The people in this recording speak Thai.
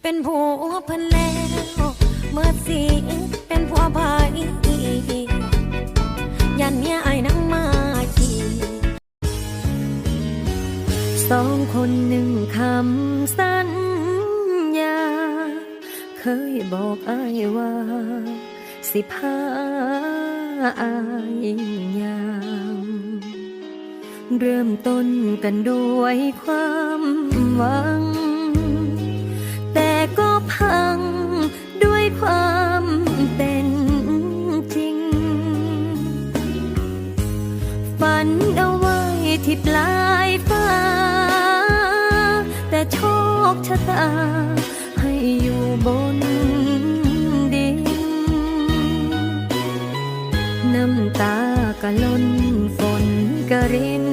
เป็นผัวเพิ่นแล้วเมื่อสิเป็นผัวภายยันเมียไอ้นั่งมาขี่สองคนหนึ่งคำสัญญาเคยบอกอ้ายว่าสิพาอ้ายยังเริ่มต้นกันด้วยความหวังแต่ก็พังด้วยความเป็นจริงฝันเอาไว้ที่ปลายฟ้าแต่โชคชะตาให้อยู่บนดินน้ำตากะล้นฝนกะริน